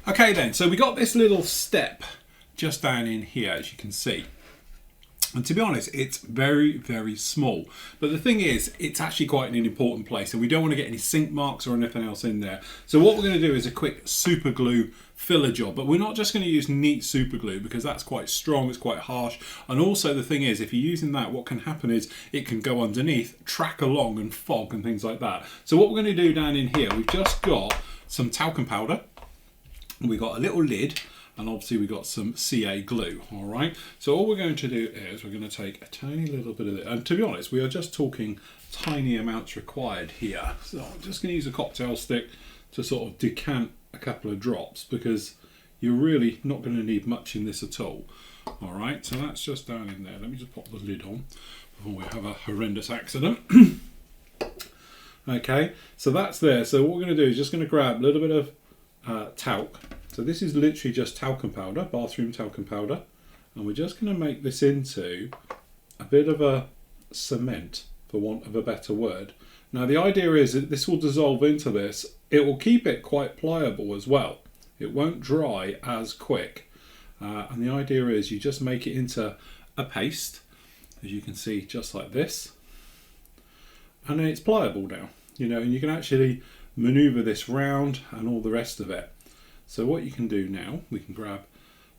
Okay then, so we got this little step just down in here, as you can see. And to be honest, it's very, very small. But the thing is, it's actually quite an important place, and we don't want to get any sink marks or anything else in there. So what we're going to do is a quick super glue filler job. But we're not just going to use neat super glue, because that's quite strong, it's quite harsh. And also the thing is, if you're using that, what can happen is it can go underneath, track along and fog and things like that. So what we're going to do down in here, we've just got some talcum powder. We've got a little lid. And obviously we've got some CA glue, all right? So all we're going to do is we're going to take a tiny little bit of it. And to be honest, we are just talking tiny amounts required here. So I'm just going to use a cocktail stick to sort of decant a couple of drops, because you're really not going to need much in this at all. All right, so that's just down in there. Let me just pop the lid on before we have a horrendous accident. Okay, so that's there. So what we're going to do is just going to grab a little bit of talc. So this is literally just talcum powder, bathroom talcum powder, and we're just going to make this into a bit of a cement, for want of a better word. Now the idea is that this will dissolve into this. It will keep it quite pliable as well. It won't dry as quick. And the idea is you just make it into a paste, as you can see, just like this. And then it's pliable now, you know, and you can actually maneuver this round and all the rest of it. So what you can do now, we can grab,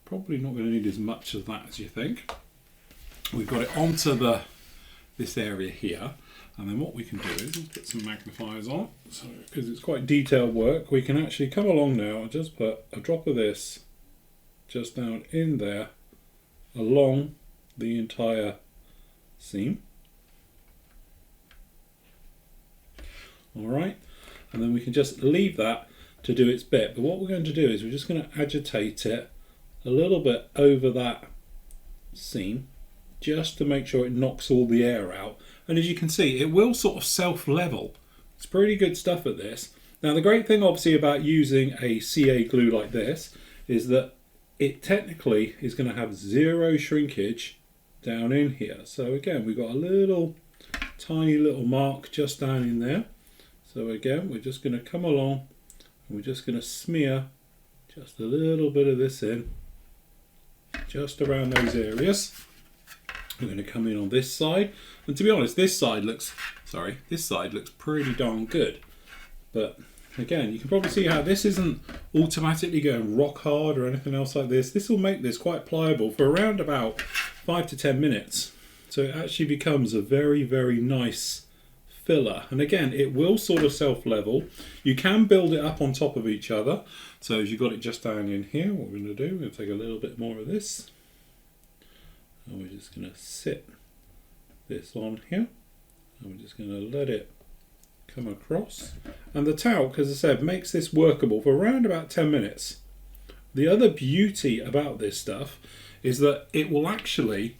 probably not going to need as much of that as you think. We've got it onto this area here, and then what we can do is put some magnifiers on. So because it's quite detailed work, we can actually come along now and just put a drop of this just down in there along the entire seam. All right, and then we can just leave that to do its bit. But what we're going to do is we're just going to agitate it a little bit over that seam, just to make sure it knocks all the air out. And as you can see, it will sort of self-level. It's pretty good stuff at this. Now the great thing obviously about using a CA glue like this is that it technically is going to have zero shrinkage down in here. So again, we've got a little tiny little mark just down in there. So again, we're just going to come along, we're just going to smear just a little bit of this in, just around those areas. We're going to come in on this side, and to be honest, this side looks pretty darn good. But again, you can probably see how this isn't automatically going rock hard or anything else like this. This will make this quite pliable for around about 5 to 10 minutes. So it actually becomes a very, very nice filler. And again, it will sort of self-level. You can build it up on top of each other. So as you've got it just down in here, what we're going to do, we're going to take a little bit more of this, and we're just going to sit this on here, and we're just going to let it come across. And the talc, as I said, makes this workable for around about 10 minutes. The other beauty about this stuff is that it will actually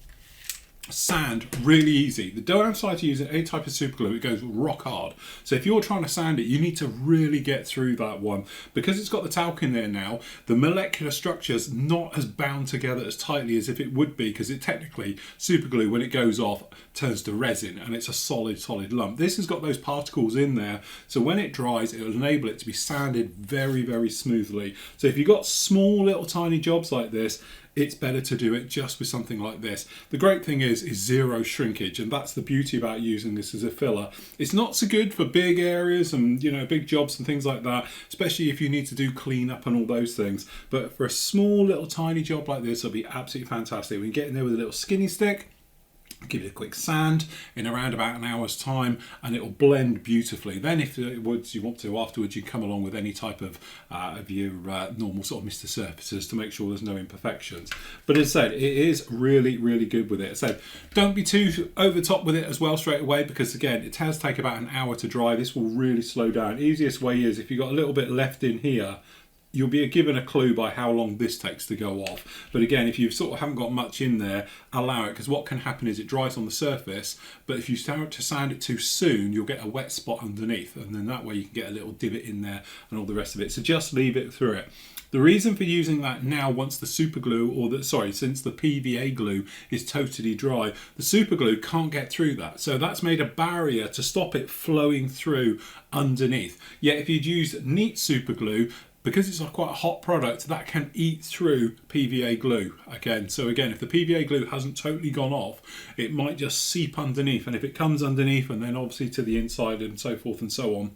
sand really easy. The downside to using any type of super glue, it goes rock hard. So if you're trying to sand it, you need to really get through that one. Because it's got the talc in there now, the molecular structure's not as bound together as tightly as if it would be, because it technically, super glue, when it goes off, turns to resin and it's a solid lump. This has got those particles in there, so when it dries, it will enable it to be sanded very, very smoothly. So if you've got small little tiny jobs like this, it's better to do it just with something like this. The great thing is zero shrinkage, and that's the beauty about using this as a filler. It's not so good for big areas and, you know, big jobs and things like that, especially if you need to do clean up and all those things. But for a small little tiny job like this, it'll be absolutely fantastic. We can get in there with a little skinny stick, give it a quick sand in around about an hour's time, and it will blend beautifully. Then if you want to afterwards, you come along with any type of your normal sort of Mr. Surfaces to make sure there's no imperfections. But as I said, it is really, really good with it. So don't be too over top with it as well straight away, because again, it has take about an hour to dry. This will really slow down. Easiest way is if you've got a little bit left in here, you'll be given a clue by how long this takes to go off. But again, if you sort of haven't got much in there, allow it, because what can happen is it dries on the surface, but if you start to sand it too soon, you'll get a wet spot underneath, and then that way you can get a little divot in there and all the rest of it. So just leave it through it. The reason for using that now, once the super glue, since the PVA glue is totally dry, the super glue can't get through that. So that's made a barrier to stop it flowing through underneath. Yet if you'd use neat super glue, because it's quite a hot product, that can eat through PVA glue again. So again, if the PVA glue hasn't totally gone off, it might just seep underneath, and if it comes underneath and then obviously to the inside and so forth and so on,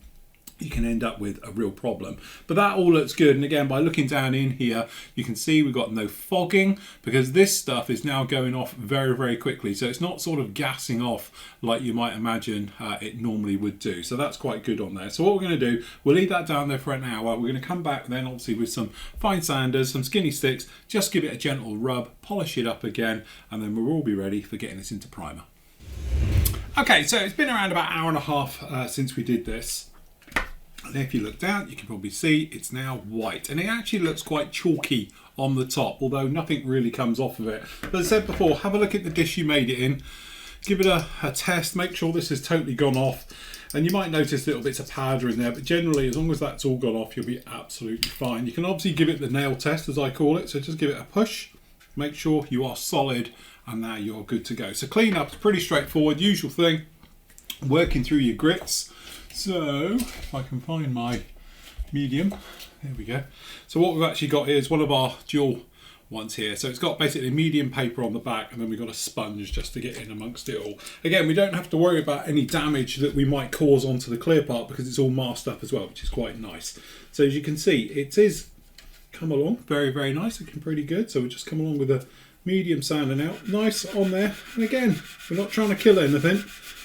you can end up with a real problem. But that all looks good, and again, by looking down in here, you can see we've got no fogging, because this stuff is now going off very, very quickly. So it's not sort of gassing off like you might imagine it normally would do. So that's quite good on there. So what we're going to do, we'll leave that down there for an hour. We're going to come back then obviously with some fine sanders, some skinny sticks, just give it a gentle rub, polish it up again, and then we'll all be ready for getting this into primer. Okay, so it's been around about an hour and a half since we did this. And if you look down, you can probably see it's now white, and it actually looks quite chalky on the top, although nothing really comes off of it. But as I said before, have a look at the dish you made it in, give it a test, make sure this has totally gone off, and you might notice little bits of powder in there, but generally as long as that's all gone off, you'll be absolutely fine. You can obviously give it the nail test, as I call it, so just give it a push, make sure you are solid, and now you're good to go. So clean up's pretty straightforward, usual thing, working through your grits. So if I can find my medium, there we go. So what we've actually got here is one of our dual ones here. So it's got basically medium paper on the back, and then we've got a sponge just to get in amongst it all. Again, we don't have to worry about any damage that we might cause onto the clear part, because it's all masked up as well, which is quite nice. So as you can see, it is come along very, very nice, looking pretty good. So we just come along with a medium sanding out, nice on there. And again, we're not trying to kill anything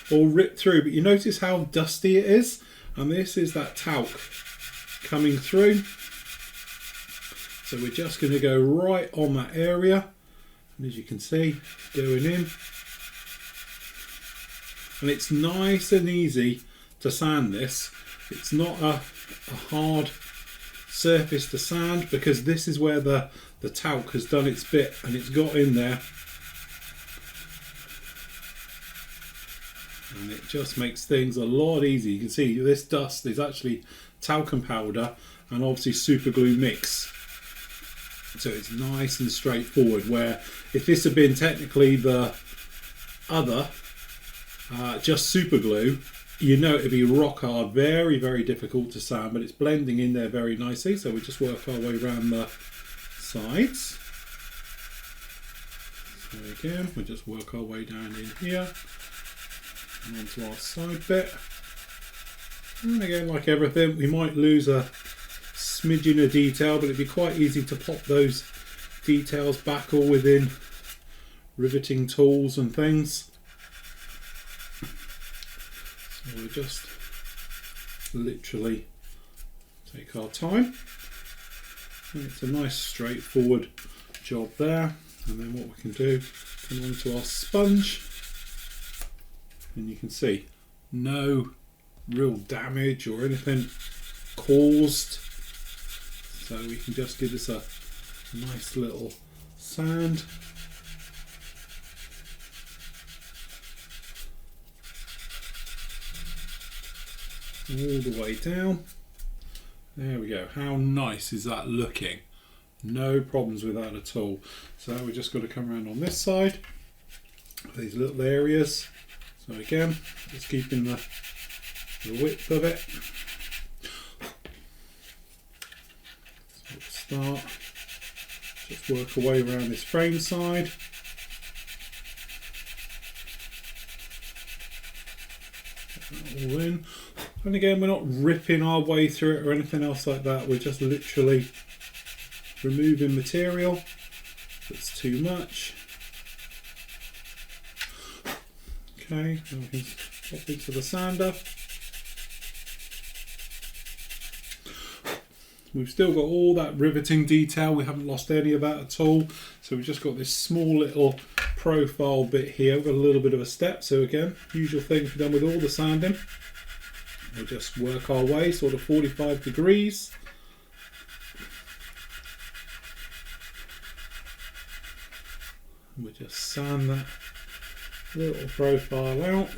or rip through, but you notice how dusty it is, and this is that talc coming through. So we're just going to go right on that area, and as you can see, going in, and it's nice and easy to sand this. It's not a hard surface to sand, because this is where the talc has done its bit, and it's got in there. And it just makes things a lot easier. You can see this dust is actually talcum powder and obviously super glue mix. So it's nice and straightforward, where if this had been technically the other, just super glue, you know it'd be rock hard, very, very difficult to sand, but it's blending in there very nicely. So we just work our way around the sides. So again, we just work our way down in here. And onto our side bit, and again, like everything, we might lose a smidgen of detail, but it'd be quite easy to pop those details back all within riveting tools and things. So we'll just literally take our time, and it's a nice straightforward job there. And then what we can do, come onto our sponge, and you can see no real damage or anything caused. So we can just give this a nice little sand. All the way down. There we go. How nice is that looking? No problems with that at all. So we just got to come around on this side, these little areas. So again, just keeping the width of it. So we'll start, just work our way around this frame side. Get that all in. And again, we're not ripping our way through it or anything else like that. We're just literally removing material that's too much. Okay, then we can pop into the sander. We've still got all that riveting detail, we haven't lost any of that at all. So we've just got this small little profile bit here. We've got a little bit of a step. So again, usual thing we've done with all the sanding. We'll just work our way, sort of 45 degrees. And we'll just sand that little profile out,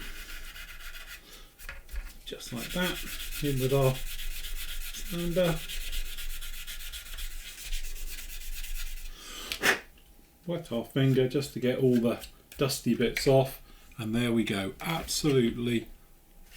just like that, in with our sander. Wet our finger just to get all the dusty bits off, and there we go, absolutely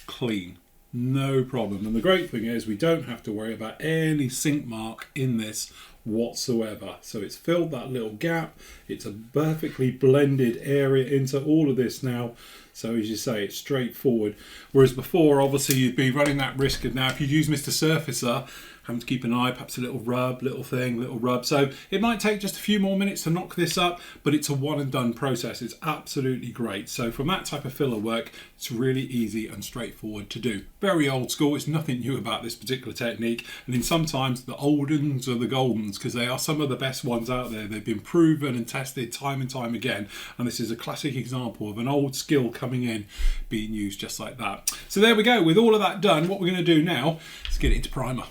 clean. no problem. And the great thing is we don't have to worry about any sink mark in this whatsoever. So it's filled that little gap. It's a perfectly blended area into all of this now. So as you say, it's straightforward. Whereas before, obviously, you'd be running that risk of now, if you use Mr. Surfacer, having to keep an eye, perhaps a little rub, little thing, little rub. So it might take just a few more minutes to knock this up, but it's a one and done process. It's absolutely great. So from that type of filler work, it's really easy and straightforward to do. Very old school. It's nothing new about this particular technique. And then sometimes the old ones are the gold ones, because they are some of the best ones out there. They've been proven and tested time and time again. And this is a classic example of an old skill coming in, being used just like that. So there we go. With all of that done, what we're going to do now is get it into primer.